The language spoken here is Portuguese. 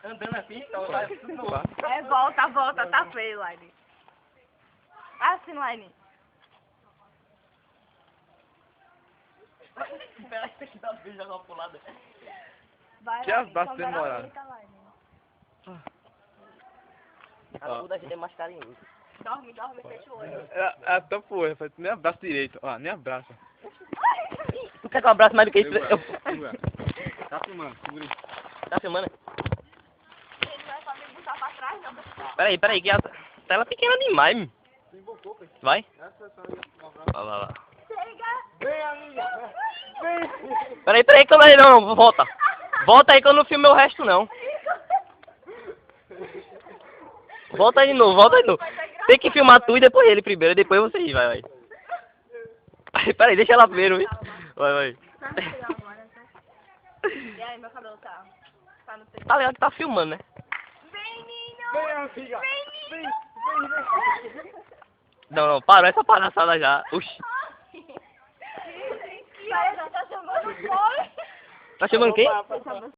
Andando assim, então. É, volta, tá feio, Laine. Assim, Laine. Espera aí, tem que dar um beijo jogar uma pulada. Vai, Que Laine, abraço então demorado. fica, Laine. A cu da gente é mais carinhoso. Dorme, fecha o olho. Até foi, rapaz. Nem abraço direito. Ó, nem abraça. Tu quer que eu abraço mais do que isso? Segura. Tá filmando, segura aí. Tá filmando? Ele vai pra me botar pra trás, não, pessoal. Peraí, que a tela é pequena demais, meu. Vai? Vai lá. Chega! Vem, amiga. Vem. Peraí, que eu não, volta. Volta aí que eu não filmei o resto, não. Volta aí de novo. Tem que filmar tu e depois ele primeiro, depois você vai. Peraí, deixa ela primeiro, viu? Vai. Tá no final agora, tá? E aí, meu cabelo tá no tempo. Tá legal que tá filmando, né? Vem, Ninho! Vem, amiga. Vem, Vem. Não, parou essa palhaçada já. Oxi. Vai, já tá chamando o fome. Tá chamando quem?